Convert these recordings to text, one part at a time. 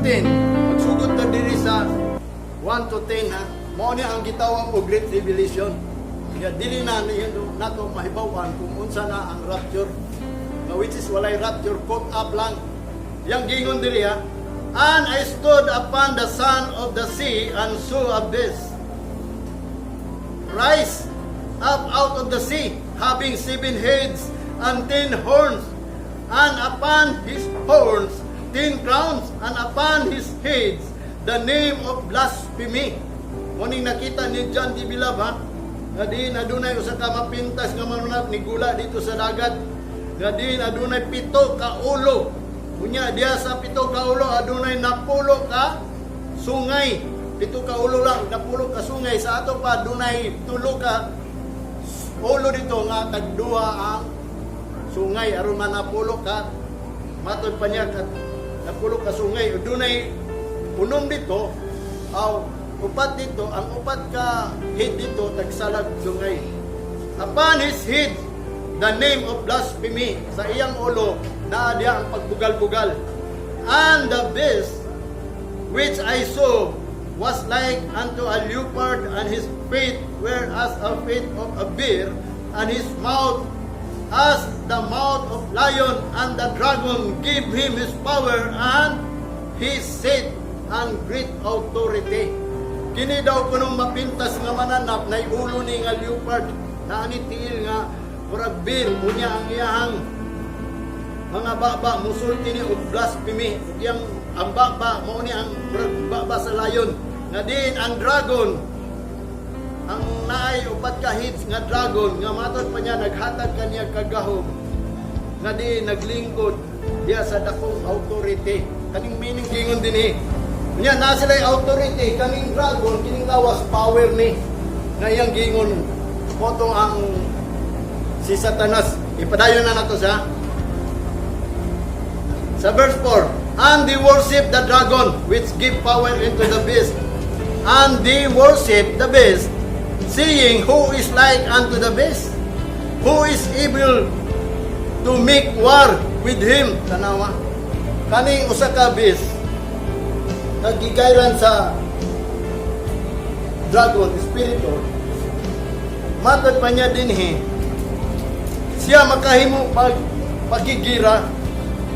13, magsugod na diri sa 1 to 10 ha. Mao ni ang gitawag og Great Revelation. Kaya dili na nato mahibawan kung unsa na ang rapture. Which is walay rapture, caught up lang. Yang gingon diri ha. And I stood upon the sun of the sea and saw a beast rise up out of the sea, having 7 heads and 10 horns, and upon his horns 10 crowns, and upon his heads the name of blasphemy. Muning nakita ni John the Beloved ha, nga din adunay usa ka mapintas nga manunat ni gula dito sa dagat, nga din adunay 7 ka ulo. Unya diya sa 7 ka ulo adunay 10 ka sungay. 7 ka ulo lang, 10 ka sungay. Sa ato pa adunay 3 ka ulo dito nga tagduha ang sungay aron man 10 ka matod pa niya kat 10 ka sungay. Adunay unom dito aw upat dito, ang upat ka head dito tagsalag sungay. Upon his head the name of blasphemy. Sa iyang ulo naa diya ang pagbugal-bugal. And the beast which I saw was like unto a leopard, and his feet were as a feet of a bear, and his mouth as the mouth of lion. And the dragon gave him his power, and he sat on great authority. Kini daw kunong mapintas nga mananap na ulo ni nga leopard, na anitiil nga murag bear. Unya ang iyahang mga baba musulti ni og blasphemy. Yang ang baba mo ni ang baba sa layon. Nga din ang dragon, ang naay upat ka heads nga dragon, nga matod pa niya naghatag kaniya kagahom, nga din naglingkod diya sa dakong authority. Kaning meaning gingon din eh. Nya na sila authority, kaning dragon kining lawas power ni. Nga iyang gingon potong ang si Satanas. Ipadayon na nato sa verse 4. And they worship the dragon, which give power into the beast. And they worship the beast, saying, Who is like unto the beast? Who is able to make war with him? Tanawa. Kaning usa ka beast, nagigayran sa dragon, espiritu. Matod pa niya din siya makahimo pagigira.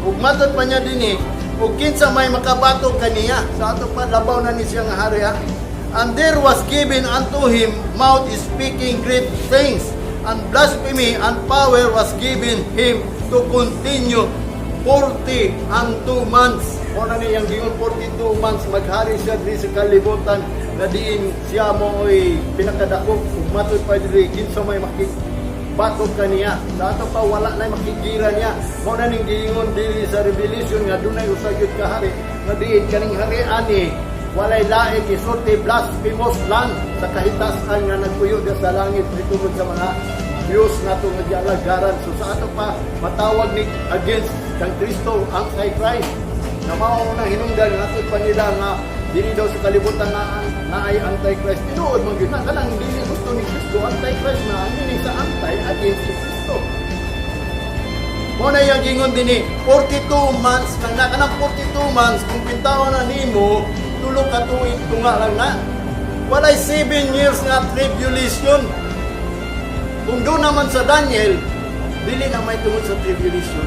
Ug matod pa niya din ug kinsa may makabato kaniya. Sa ato pa labaw na ni siya nga hari ha. And there was given unto him mouth speaking great things, and blasphemy and power was given him to continue 42 months. O na niyang gingon 42 months maghari siya diri sa kalibutan, na diin siya mo oy pinakadako. Ug matod pa diri kinsa may batok kaniya. Sa ato pa wala na makigira niya. Mo na ning giingon dili sa Revelation nga dunay usa gyud ka hari, nga diin kaning hari ani walay lain isulti blasphemous land sa kahitasan nga nagpuyo diya sa langit tungod sa mga Diyos nato nga dialagaran. So sa ato pa matawag ni against kang Kristo ang Christ, na mao na hinungdan nato pa nila nga dili daw sa kalibutan na ay Antichrist. Tinuod man gyud na kanang dili gusto ni Kristo Antichrist, na meaning sa anti against si Kristo. Mo na yang gingon dinhi 42 months kang nakanang 42 months kung pintawa na nimo tulo ka tuig tunga lang na. Walay 7 years nga tribulation. Kung doon naman sa Daniel, dili na may tungod sa tribulation.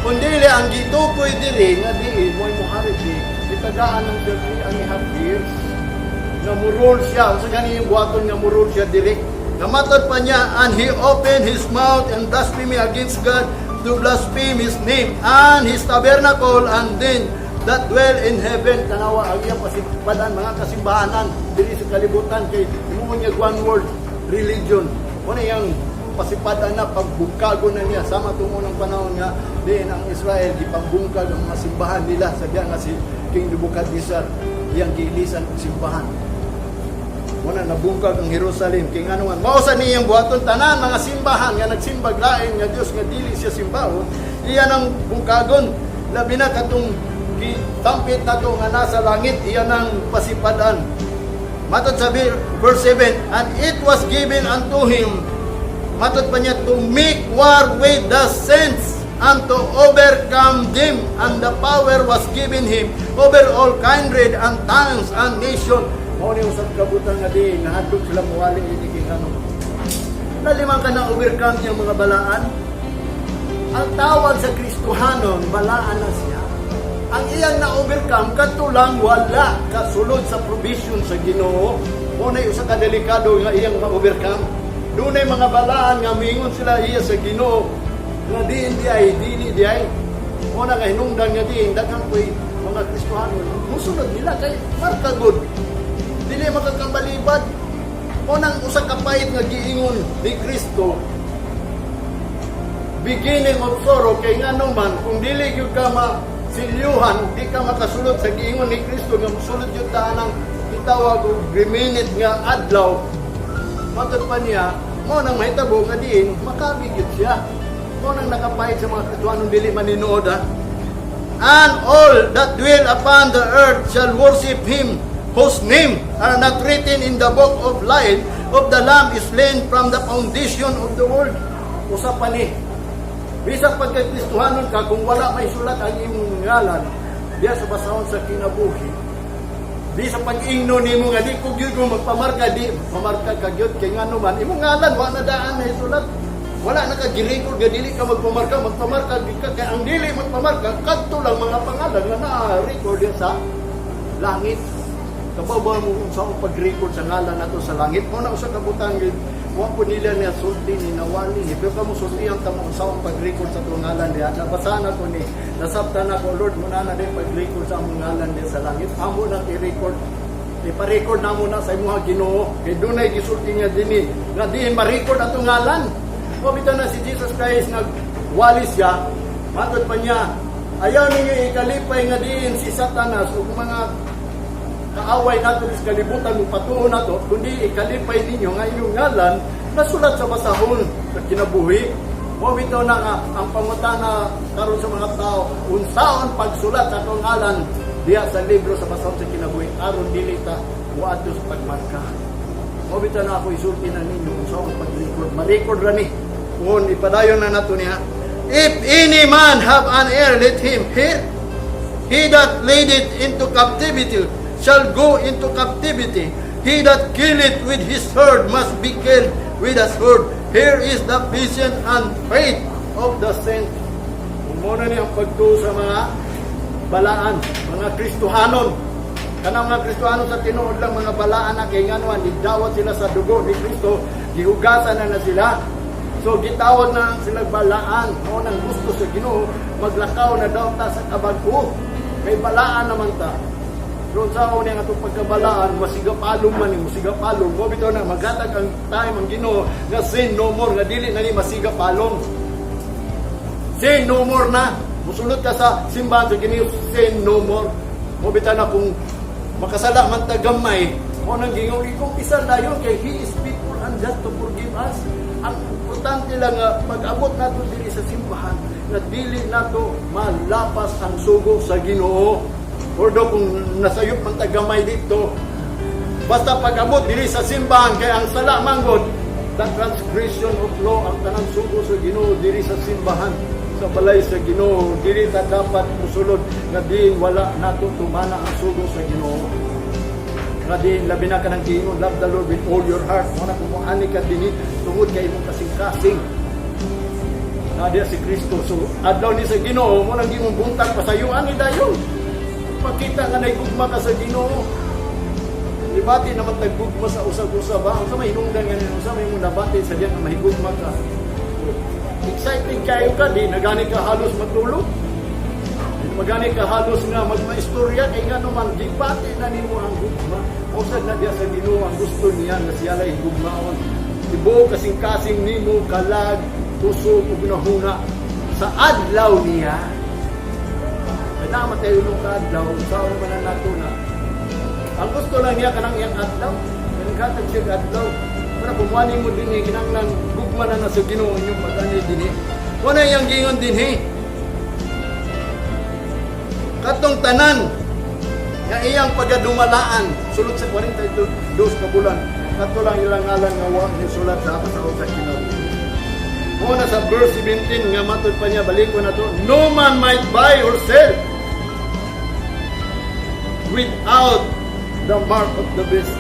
Kung dili ang gitukoy diri nga diin mo'y muharid itagaan ng 3.5 years na murul siya. Sa gani yung buhaton nga murul siya diri. Namatod pa niya, and he opened his mouth and blasphemy against God, to blaspheme his name and his tabernacle, and then that dwell in heaven. Tanawa ang iyang pasipadan mga kasimbahanan diri sa kalibutan kay himuon niya one world religion. Ano yung pasipadan na pagbungkago na niya sama tungo ng panahon nga diin ang Israel gipangbungkag ang mga simbahan nila sa diyan nga si King Nebuchadnezzar iyang giilisan og simbahan. Muna nabungkag ang Jerusalem king ano man mao sa niyang buhaton tanan mga simbahan nga nagsimbag lain nga Dios nga dili siya simbahon, iyan ang bungkagon. Labi na katong gitampit nato nga nasa langit, iyan ang pasipadan. Matod sa verse 7, and it was given unto him, matod pa niya, to make war with the saints and to overcome them, and the power was given him over all kindred and tongues and nation. Mao ni usab kabutan nga di nahadlok sila muwali ini kingano. Nalimang ka na overcome yung mga balaan. Ang tawag sa Kristohanon, balaan na siya. Ang iyang na-overcome, katulang wala kasulod sa provision sa Ginoo. Muna'y usa ka delikado nga iyang ma-overcome. Doon ay mga balaan nga mingon sila iya sa Ginoo. Nga dili di ay. Muna nga hinungdan nga daghang ko'y mga Kristohanon. Musunod nila kay marka good. Dili makakambalibad. Munang usa ka pait nga giingon ni Kristo. Beginning of sorrow kay ngano man kung dili gyud ka silyuhan, di ka makasulod sa giingon ni Kristo nga musulod yung tanang itawag o reminit nga adlaw. Matod pa niya, mo nang mahitabo nga diin, makabigit siya. Mo nang nakapahit sa mga Kristohanong dili maninood ha. And all that dwell upon the earth shall worship Him, whose name are not written in the book of life of the Lamb is slain from the foundation of the world. Usa pa ni, bisag pagka-Kristohanon ka, kung wala may sulat ang imong ngalan, diya sa basahon sa kinabuhi. Di sa pag-ingno nimo nga, di ko gyud mo magpamarka, di pamarka ka gyud kay ngano man, imong ngalan, wala na daan na sulat. Wala na ka girikod, nga dili ka magpamarka, di ka, kaya ang dili magpamarka, kadto lang mga pangalan nga na-record yan sa langit. Kababaw mo kung saan pag-record sa ngalan nato sa langit. Muna usa kabutang wa po nila niya sulti ni nawali. Pero kamo sultihan kamo saan pag-record sa itong ngalan niya. Nabasa na ko ni, nasabta na ko, Lord, muna na din pag-record sa among ngalan niya sa langit. Amo na i-record. Ipa-record na muna sa imuha Ginoo. Kaya doon ay gisulti niya din nga diin ma-record atong ngalan. Pabita na si Jesus Christ nagwali siya. Matod pa niya, ayaw ninyo ikalipay nga diin si Satanas o mga kaaway nato sa kalibutan ng patuon nato, kundi ikalipay ninyo nga inyong ngalan nasulat sa basahon sa kinabuhi. Mo bitaw na nga ang pangutana karon sa mga tao, unsaon pagsulat sa atong ngalan diha sa libro sa basahon sa kinabuhi aron dili ta waadto sa pagmarka. Mo bitaw na ako isulti na ninyo unsaon pag-record. Ma-record ra ni. Kung ipadayon na nato niya. If any man have an heir, let him hear. He that leadeth into captivity shall go into captivity. He that killeth with his sword must be killed with a sword. Here is the patience and faith of the saints. Muna niya ang pagtuo sa mga balaan, mga Kristohanon. Kanang mga Kristohanon sa tinuod lang mga balaan na kay nganuan, nidawat sila sa dugo ni Kristo, gihugasan na sila. So gitawad na sila balaan. Mo nang gusto sa Ginoo, maglakaw na daw ta sa kabag-o. May balaan naman ta. Doon sa ako niya nga itong pagkabalaan, masigapalong man, masigapalong. Mo bitaw na, magatag ang time ang Ginoo nga sin no more, nga dili na ni masigapalong. Sin no more na. Musulot ka sa simbahan sa Ginoo, sin no more. Mo bitaw na kung makasala man tagamay, mo nang gingaw ikong isa dayon kay He is faithful and just to forgive us. Ang importante lang nga pag-abot nato diri sa simbahan, na dili nato malapas ang sugo sa Ginoo. Ordo kung nasayop man tagamay dito, basta pag-abot diri sa simbahan kay ang sala manggod, the transgression of law ang tanang sugo sa Ginoo diri sa simbahan, sa balay sa Ginoo, diri ta dapat musulod nga diin wala nato tumana ang sugo sa Ginoo. Nga diin labi na ka nang giingon, love the Lord with all your heart. Mo na kumuani ka dinhi tungod kay imong kasing-kasing. Diya si Kristo. So adlaw ni sa Ginoo mo nang gimong buntag pasayuan ni dayon. Makita nga naigugma ka sa Ginoo. Libati naman taggugma sa usag-usab ba? Ang sa may hinungdan nga nino, sa may mong nabati sa diyan na mahigugma ka. Excited kayo ka, di nagani ka halos matulog. Magani ka halos nga magmaistorya, kay nga naman, gibati na nimo ang gugma. Usag na diya sa Ginoo ang gusto niya na siya lay gugmaon. Ibo kasing-kasing nimo, kalag, puso, ug ginahuna sa adlaw niya. Naman tayo nung kadlaw, saan man na nato na. Ang gusto lang niya kanang iyang adlaw, kanang katag siya adlaw. Para kumuha mo din eh, kinanglang gugma na sa Ginoo yung pag-anay din eh. Kung na iyang gingon din eh. Katong tanan, nga iyang pagadumalaan, sulod sa 42 ka bulan, kato lang ilang ngalan nga wa ni sulat sa pasahod sa Ginoo. Muna sa verse 17 nga matod pa niya, balik ko na to. No man might buy or sell without the mark of the beast.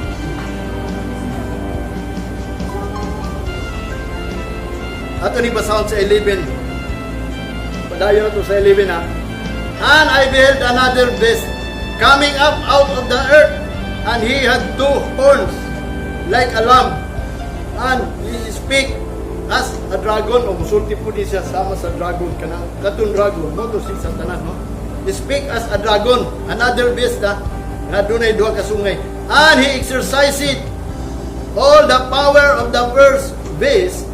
Ato ni basahon sa 11. Padayon to sa 11 ha. And I beheld another beast coming up out of the earth, and he had two horns like a lamb, and he speak as a dragon. O musulti po di siya sama sa dragon, kanang katun dragon mo to si Satanas, no? He speak as a dragon, another beast ha, nga dunay duha ka sungay, and he exercised all the power of the first beast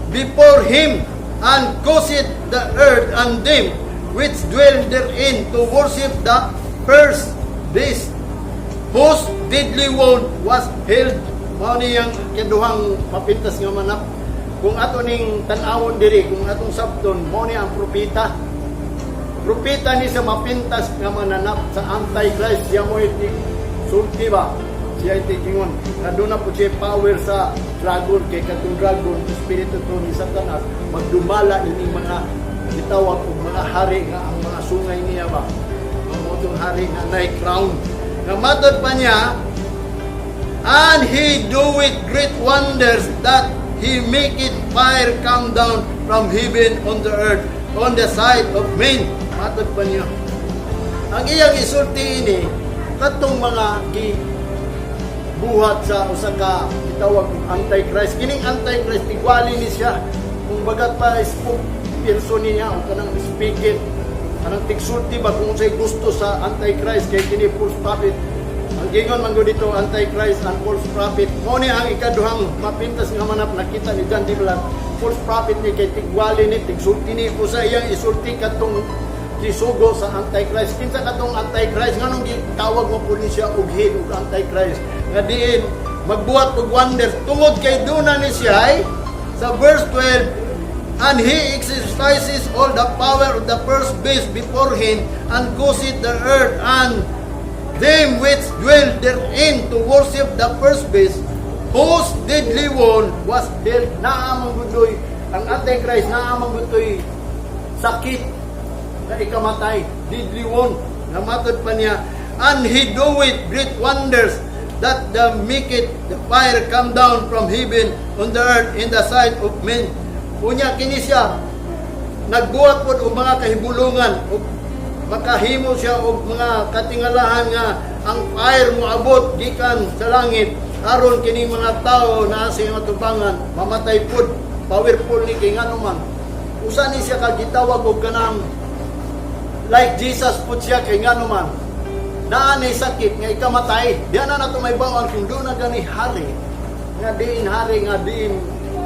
before him, and caused the earth and them which dwell therein to worship the first beast, whose deadly wound was healed. Mao niyang kaduhang mapintas nga manap. Kung ato ning tan-awon diri, kung atong sabton, mao ni ang propeta. Propeta ni sa mapintas nga mananap sa Antichrist. Siya mo iti sulti ba? Siya iti kingon. Naduna po siya power sa dragon, kay katong dragon, espiritu to ni Satanas, magdumala ini mga gitawag og mga hari nga ang mga sungay niya ba. Ang hari nga nay crown. Nga matod pa niya, and he doeth great wonders, that he maketh fire come down from heaven on the earth, on the side of men. Matod pa niya. Ang iyang isulti ini, katong mga buhat sa usa ka gitawag Antichrist. Kining Antichrist igwali ni siya. Kung bagat pa spoke person niya o kanang speaker, kanang tigsulti ba kung sa'y gusto sa Antichrist kay kini false prophet. Ang gingon man gud dito Antichrist and false prophet. Mo ni ang ikaduhang mapintas nga manap nakita ni John D. Blan. False prophet ni kay tigwali ni tigsulti ni ko sa iyang isulti katong gisugo sa Antichrist. Kinsa katong Antichrist nganong gitawag mo po ni siya og head og Antichrist. Nga diin magbuhat og wonders tungod kay duna ni siya ay sa verse 12, and he exercises all the power of the first beast before him, and causeth the earth and them which dwell therein to worship the first beast, whose deadly wound was healed. Naamang gudoy ang Antichrist, naamang gudoy sakit na ikamatay, deadly wound. Namatod pa niya, and he doeth great wonders, that the maketh the fire come down from heaven on the earth in the sight of men. Unya kini siya nagbuhat pod og mga kahibulungan ug makahimo siya og mga katingalahan nga ang fire mo abot gikan sa langit aron kini mga tao na sa matubangan mamatay pod. Powerful ni kay ngano man usa ni siya kagitawag og kanang like Jesus pod siya kay ngano man naa ni sakit nga ikamatay. Diyan na nato may bawang kung doon na gani hari nga diin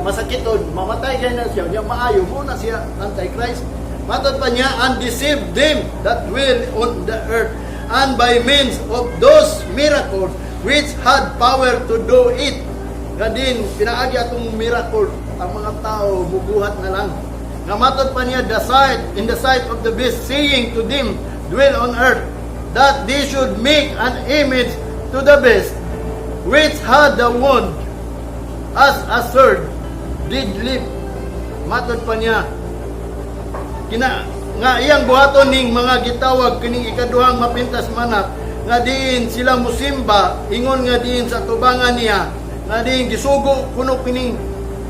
masakiton, mamatay kaya na siya, niya maayo muna siya Antichrist. Matod pa niya, and deceive them that dwell on the earth, and by means of those miracles which had power to do it. Nga din, pinaagi atong miracle, ang mga tao bubuhat na lang. Nga matod pa niya, in the sight of the beast, saying to them, dwell on earth, that they should make an image to the beast, which had the wound as a sword did live. Matod pa niya nga iyang buhaton ning mga gitawag kining ikaduhang mapintas manap nga diin sila musimba ingon nga diin sa tubangan niya nga diin gisugo kuno kining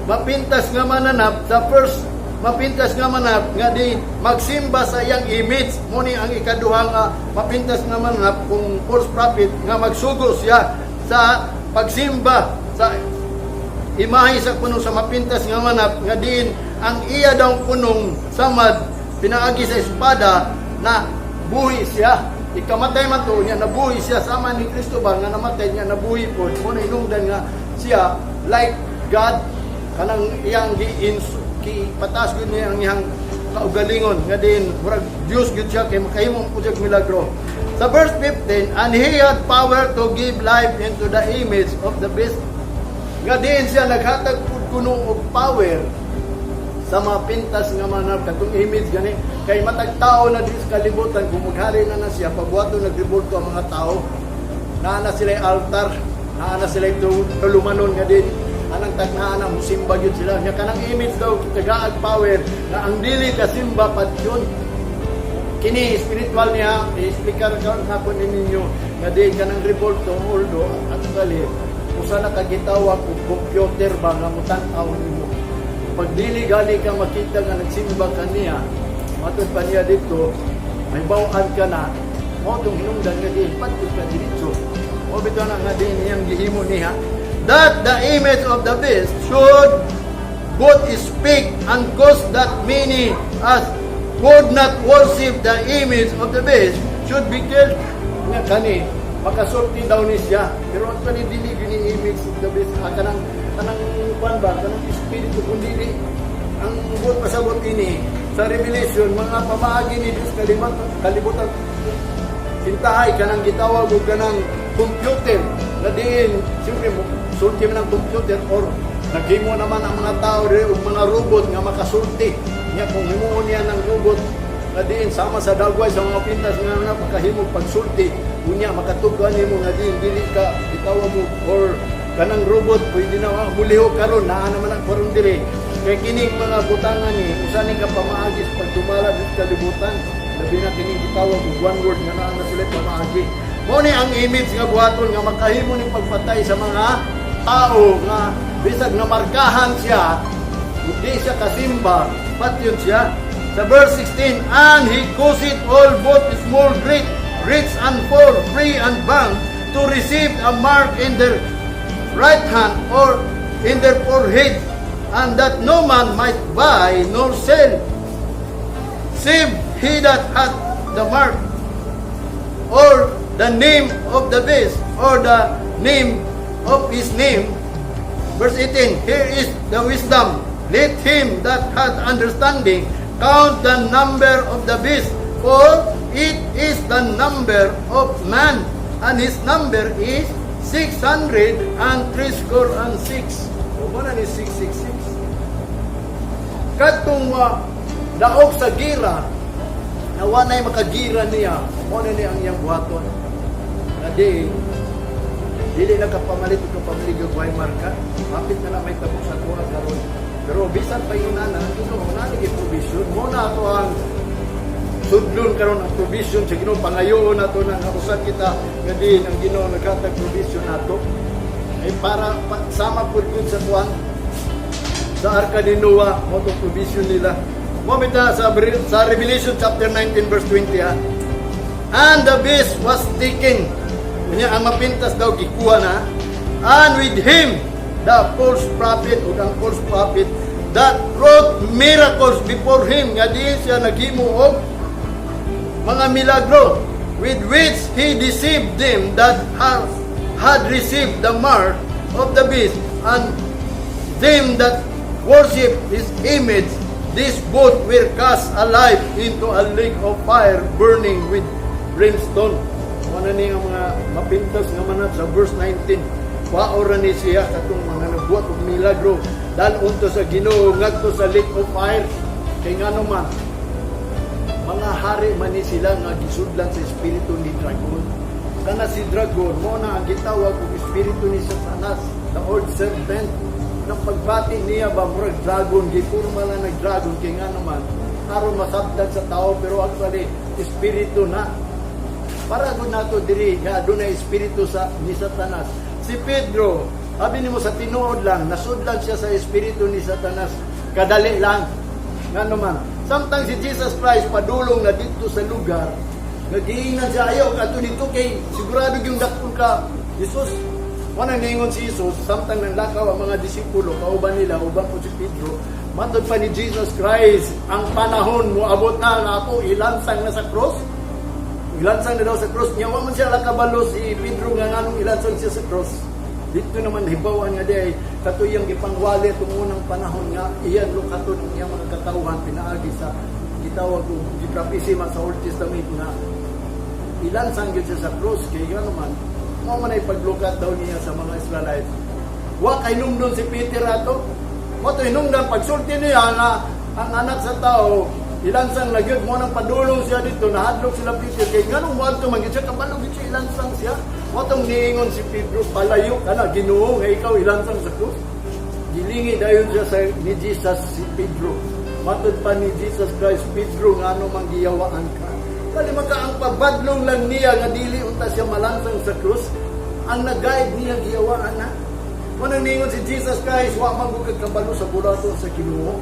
mapintas nga mananap sa first mapintas nga manap nga diin magsimba sa iyang image. Mo ni ang ikaduhang mapintas nga mananap kung false prophet nga magsugo siya sa pagsimba sa imahe sa punong sa mapintas nga manap nga diin ang iya daw punong samad pinaagi sa espada na buhi siya. Ikamatay man to niya, nabuhi siya sama ni Kristo ba nga namatay niya, nabuhi po. Muna inungdan nga siya like God kanang iyang patas gud niya ang iyang kaugalingon nga diin murag Dios gud siya kay makahimong pud milagro. Sa verse 15, and he had power to give life into the image of the beast. Nga diin siya naghatag pud kuno og power sa mga pintas nga manap katong image gani kay matag tao na dis kalibutan kung maghari na siya pabuhaton nagribulto ang mga tao naa na sila altar naa na sila tulumanon nga din anang tagnaan ang musimba yun sila. Nya kanang image daw tagaag power na ang dili kasimba pat yun. Kini spiritual niya, i-explicar karon hapon ninyo nga di kanang revolto oldo at kali usa na kagitawag og computer ba nga mutan-aw nimo. Pag dili gali ka makita nga nagsimba kaniya, matod pa niya dito, may bawaan ka na, mo itong hinungdan nga di, patid ka diritso. O bito na nga din niyang gihimo niya, that the image of the beast should both speak and cause that many as would not worship the image of the beast should be killed. Nga kani, makasulti daw ni siya. Pero ang kani dili gini image of the beast, kanang kwan ba, kanang espiritu kundi ang buot pasabot ini sa Revelation, mga pamaagi ni Diyos kalibutan sintahay kanang gitawag o kanang computer na diin, siyempre sulti man ang computer or naghimo naman ang mga tao o mga robot nga makasulti niya kung himuon niya ng robot na diin sama sa dagway sa mga pintas nga napakahimog pagsulti unya makatugan nimo nga diin dili ka gitawag mo or kanang robot pwede na muliho karon naa naman ang karon dire kay kining mga butangan ni usa ni ka pamaagis pag dumala dito sa kalibutan labi na kining gitawag og one word nga naa na sila pamaagi mo ni ang image nga buhaton nga makahimo ni pagpatay sa mga tao nga bisag na markahan siya hindi siya kasimba patyon siya sa verse 16 and he caused all both small great rich and poor free and bond to receive a mark in their right hand or in their forehead, and that no man might buy nor sell, save he that hath the mark, or the name of the beast, or the name of his name. Verse 18, here is the wisdom. Let him that hath understanding count the number of the beast, for it is the number of man, and his number is 636. O ba na ni 666? Katong daog sa gira, na wanay makagira niya, mo na niya ang iyang buhaton. Na dili na kapamalit o kapamalig o buhay marka, mapit na may tabok sa tuwa karon. Pero bisan pa yun na, nalagay provision, mo na ito ang sudlon karon ang provision sa Ginoo pangayoon nato nang usan kita nga din ang Ginoo naghatag provision nato ay para sama pud sa tuwan sa arka ni Noah mo to provision nila mo bita sa Revelation chapter 19 verse 20 and the beast was taken unya ang mapintas daw gikuha na and with him the false prophet o ang false prophet that wrought miracles before him nga di siya naghimo og mga milagro with which he deceived them that had received the mark of the beast and them that worship his image. These both were cast alive into a lake of fire burning with brimstone. Ano ni ang mga mapintas nga manat sa verse 19. Waora ni siya katong mga nagbuhat og milagro dalon to sa Ginoo ngadto sa lake of fire kay ngano man mga hari man ni sila nga gisudlan sa espiritu ni dragon. Kana si dragon mo na ang gitawag og espiritu ni Satanas, the old serpent. Nang pagbati niya ba murag dragon, gipurma na nag-dragon kay nga naman aron masabtan sa tao pero actually espiritu na. Para gud nato diri nga adunay espiritu sa ni Satanas. Si Pedro, abi nimo sa tinuod lang nasudlan siya sa espiritu ni Satanas. Kadali lang. Nga naman samtang si Jesus Christ padulong na dito sa lugar, nagiinan siya ayaw kato dito kay sigurado yung dakpon ka Jesus. Wanang ningon si Jesus, samtang nanlakaw ang mga disipulo, kauban nila, uban po si Pedro, matod pa ni Jesus Christ, ang panahon mo abot na nga ako, ilansang na sa cross. Ilansang na daw sa cross. Niya, man siya lakabalo si Pedro nga nganong ilansang siya sa cross. Dito naman hibawan nga di ay katuyang gipangwali itong unang panahon nga iyan lo kato ng iyang mga katawhan pinaagi sa gitawag o giprapisi man sa Old Testament na ilansang yun siya sa cross kaya nga naman mo man ay paglukat daw niya sa mga Israelites. Wa kay numdon si Peter ato mo to hinungdan pagsulti niya na ang anak sa tao ilansang na gyud mo nang padulong siya dito nahadlok sila Peter kay nganong mo ato man gyud siya kabalo gyud siya ilansang siya. Matong niingon si Pedro, palayo ka na, Ginoo, nga ikaw ilansang sa krus. gilingi dayon siya sa ni Jesus si Pedro. Matod pa ni Jesus Christ, Pedro, nga ano manggiyawaan ka. Kali maka ang pabadlong lang niya, nga dili unta siya malansang sa krus, ang nag-guide niya giyawaan na. Manang ningon si Jesus Christ, wa magugad kabalo sa burato sa Ginoo.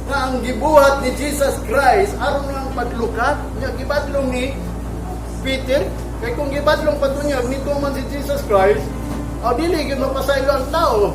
Nga ang gibuhat ni Jesus Christ, aron nga ang paglukat, niya gibadlong ni Peter, kay kung gibadlong patunyag, nito man si Jesus Christ, o dili, mapasaylo ang tao.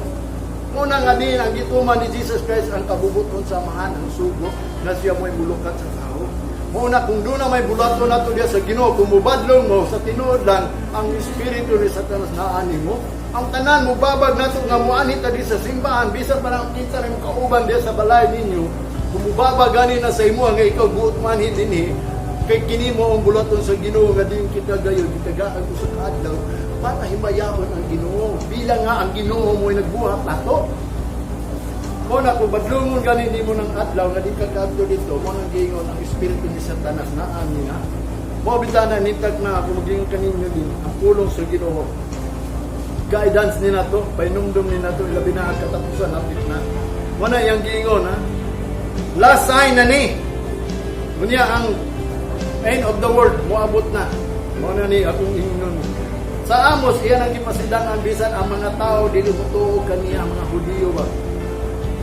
Muna nga din, ang gituman ni Jesus Christ ang kabubuton sa mahan, ang sugo, na siya mo'y bulukat sa tao. Muna, kung doon na may bulato na ito diya sa Ginoo, kung mubadlong mo, sa tinuod lang, ang Espiritu ni Satanas na ani mo, ang tanan mo babag na ito nga muanit na di sa simbahan, bisan pa ng kinsa na yung kauban diya sa balay ninyo, kung mubabag gani na sa imo, nga ikaw buot manhid din kay kini mo ang bulaton sa Ginoo, nga din kita gayon, kitagaan ko sa kaadlaw, para himayahon ang Ginoo. Bilang nga ang Ginoo mo'y nagbuhat nato. Kung na, kung badlungon gani di mo ng adlaw, nga di kagagdo dito, mo nang giingon ang Espiritu ni Satanas na amin na. Mo bitana nitag na, kung maging kaninyo din, ang pulong sa Ginoo. Guidance ni nato, painumdum ni nato, ilabi na ang katapusan, napit na. Mo na yung giingon, ha? Last sign na ni. Kunya ang end of the world, moabot na. Mo na ni, akong ingon. Sa Amos, iyan ang ipasidangan bisan ang mga tao dili mutuo kaniya, ang mga Hudiyo ba?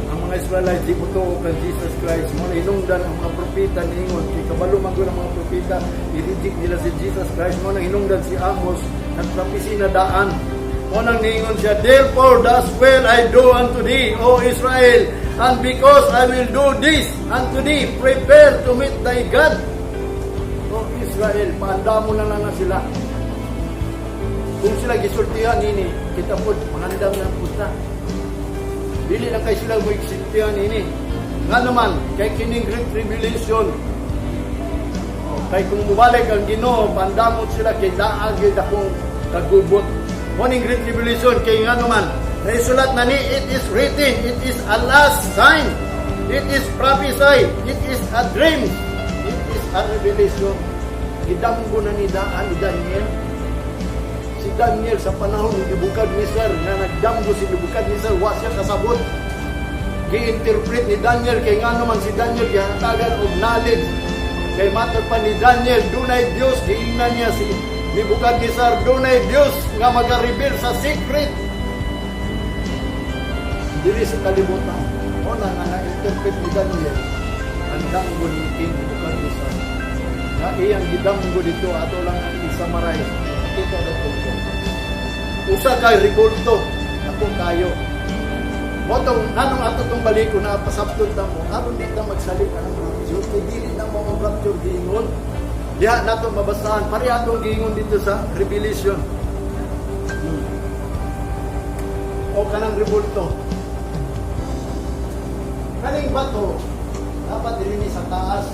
Ang mga Israelites di mutuo kan Jesus Christ. Mo hinungdan ang mga propeta niingon, kay kabalo man ang mga propeta, i-reject nila si Jesus Christ. Mo nang hinungdan si Amos, nagpropesi na daan. Mo nang niingon siya, therefore thus will I do unto thee, O Israel, and because I will do this unto thee, prepare to meet thy God. O Israel, paanda mo na lang sila. Kung sila gisultihan ini, kita po mangandam ng pusta. Dili lang kay sila mo gisultihan ini. Nga naman, kay kining Great Tribulation, kay kung mubalik ang Ginoo, pandamot sila kay daagid akong kagubot. Morning Great Tribulation, kay nga naman, naisulat na ni, it is written, it is a last sign, it is prophesied, it is a dream, it is a revelation. Gidamgo na ni Daniel. Si Daniel sa panahon ni Nebukadnezar na nagdamgo si Nebukadnezar, wa siya kasabot. Gi-interpret ni Daniel, kay nga naman si Daniel gihantagan og knowledge. Kay matod pa ni Daniel, dunay Dios, giingnan niya si Nebukadnezar, dunay Dios nga maga-reveal sa secret. Dili sa kalibutan. O na na-interpret ni Daniel ang damgo ni King Nebukadnezar. Na iyang gidamgo dito, ato lang ang i-summarize. Ito na ito. Usa kay revolto, ako kayo. Motong, anong ato itong baliko na pasaptod na mo, aron di ka magsalita ng rapture, kay dili na mo ang rapture giingon. Diha na ito mabasahan, pari atong giingon dito sa Revelation. O kanang revolto. Kaning bato, dapat dilini sa taas.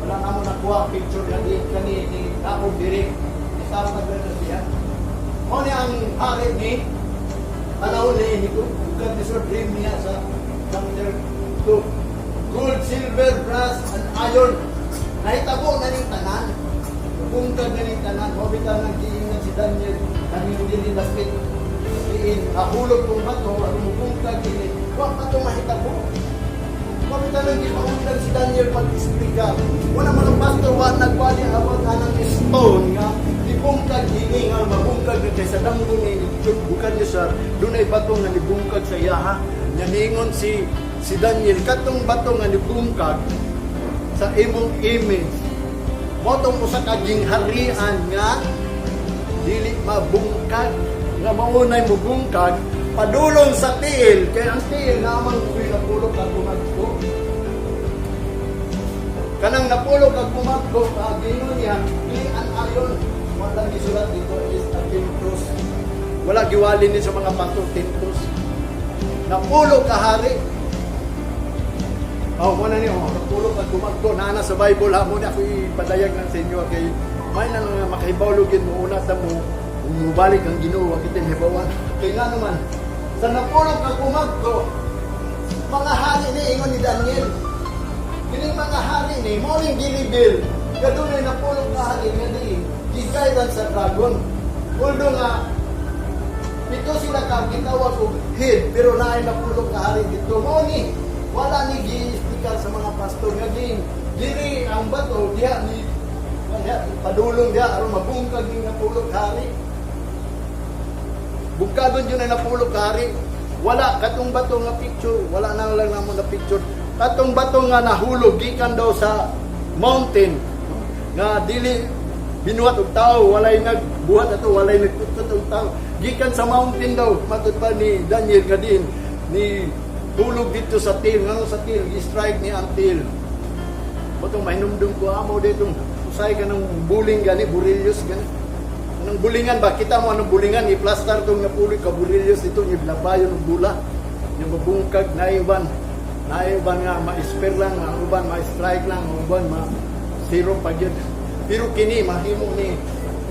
Wala na mo nakuha picture na di kanini tapos direct isang na siya. Mo niya ang hari ni panahon ni ko bukan sa dream niya sa chapter 2. Gold, silver, brass, and iron. Nahitabo na ning tanan. Bungkag na ning tanan. Mabitan ng giingan si Daniel kanino din lapit. Ahulog kong bato, ang bungkag din. Huwag pa ito mahitabo. Mabitan ng gipaundan si Daniel pag-explica. Wala man ang pastor, wala nagwali awag anang stone nga. Ibungkag ini nga, mabungkag na kaysa damgo ni Nebukadnezar. Doon ay bato nga nibungkag sa yaha. Naningon si Daniel, katong bato nga nibungkag sa imong image. Motong usa ka gingharian nga dili mabungkag. Nga maunay mo bungkag, padulong sa tiil, kaya ang tiil namang kuwi napulog at kumagko. Kanang napulog at kumagko, gingon niya, an ayon, walang gisulat dito is a tintus. Wala giwalin ni sa mga pastor tintus. Napulog ka hari. Mo na niyo, napulog at kumagko, nana sa Bible, mo na ako ipadayag ng sa inyo, kay may nang makahibawlogin mo, una ta mo, umubalik ang Ginoo, kita hibawan. Kaya nga naman, sa napulog na kumagko, mga hari ni ingon ni Daniel. Kining mga hari ni, morning gilibil. Kadunay napulog na hari nga di, gigaydan sa dragon. Uldo nga, Ito sila ka gitawag og head pero naay napulog ka hari dito mo ni wala ni gi-speaker sa mga pastor nga diri ang bato diha ni padulong diha aron mabungkag ning napulog ka hari. Bungkagon yun ay napulog ka hari. Wala katong bato nga picture, wala nang lang namo na picture. Katong bato nga nahulog gikan daw sa mountain nga dili binuhat og tao, walay nagbuhat ato, walay nagtutot og tao. Gikan sa mountain daw, matud pa ni Daniel kadin ni tulog dito sa til, ngano sa til, gi-strike ni ang til. Botong mahinumdum ko amo dito, usay ka ng buling gani, burillos gani. Anong bulingan ba? Kita mo anong bulingan, i-plaster tong napuloy ka burillos dito, ni blabayon og bula. Yung mabungkag naiban nga ma-spare lang, uban ma-strike lang, uban ma-zero pa yun. Pero kini mahimo ni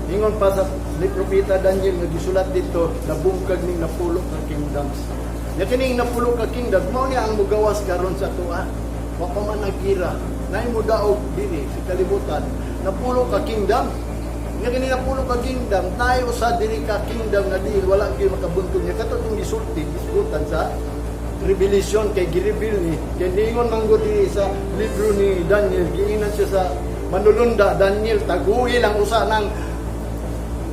ingon pa sa ni Propeta Daniel nga gisulat dito nabungkag ning napulok ka kingdoms. Ya kining napulok ka kingdom mao ni ang mugawas karon sa tuwa. Wa pa man nagira. Nay mo daog diri sa kalibutan. Napulok ka kingdom. Ya kining napulok ka kingdom nay usa diri ka kingdom nga dili wala gyud makabuntog niya katong gisulti diskutan sa Revelation kay gireveal ni kay ningon manggod diri sa libro ni Daniel giingnan siya sa manulunda Daniel taguhi lang usa ng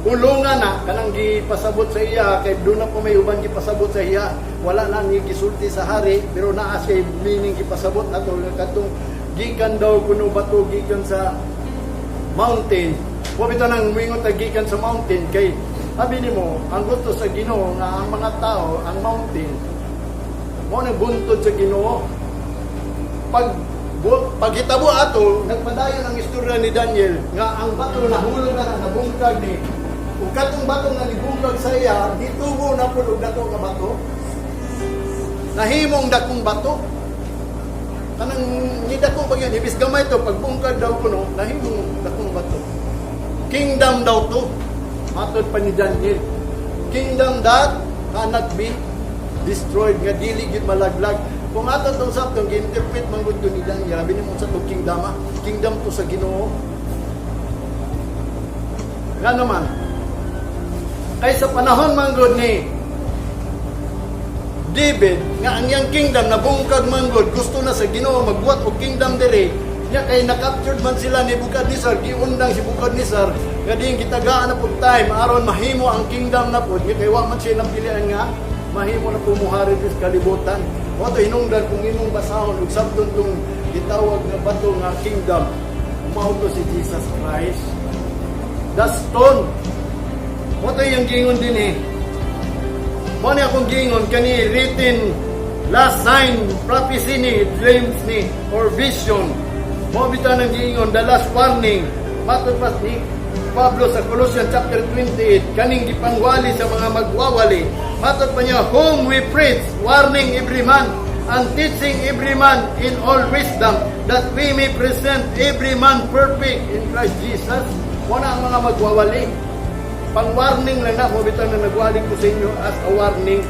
ulungan na kanang gipasabot sa iya kay doon na po may uban gipasabot sa iya wala na ni gisulti sa hari pero naa siya meaning gipasabot ato katong gikan daw kuno bato gikan sa mountain wa bitaw nang mingon gikan sa mountain kay sabi nimo ang gusto sa Ginoo nga ang mga tao ang mountain mo nang buntod sa Ginoo paghitabo ato, nagpadayon ang istorya ni Daniel nga ang bato nahulog na nabungkag ni ug katong bato nga nibungkag sa iya ditubo na pud og dato nga bato nahimong dakong bato kanang ni dako ba yan ibis gamay to pagbungkag daw kuno nahimong dakong bato kingdom daw to matod pa ni Daniel kingdom that cannot be destroyed nga dili gid malaglag. Kung ato itong sabtong gi-interpret man gud ni Daniel, labi ni mo sa itong kingdom to sa Ginoo. Nga naman, kay sa panahon man gud ni David, nga ang iyang kingdom nabungkag man gud, gusto na sa Ginoo magbuhat og kingdom diri, nya kay na-captured man sila ni Nebukadnezar, giundang si Nebukadnezar, nga diin gitagaan na pud time aron mahimo ang kingdom na pud, kay wa man siya napilian nga mahimo na pumuhari sa kalibutan. Wato hinungdan kung imong basahon ug sabton tong gitawag nga bato nga kingdom. Mao to si Jesus Christ. The stone. Wato yung gingon din eh. Mo ni akong gingon kani written last sign prophecy ni dreams ni or vision. Mo bitaw nang gingon the last warning. Matod pas ni Pablo sa Colossians chapter 28 kaning gipangwali sa mga magwawali. Matod pa niya, whom we preach, warning every man, and teaching every man in all wisdom, that we may present every man perfect in Christ Jesus. Wala ang mga magwawali. Pang-warning lang na, mo bitaw na nagwali ko sa inyo as a warning.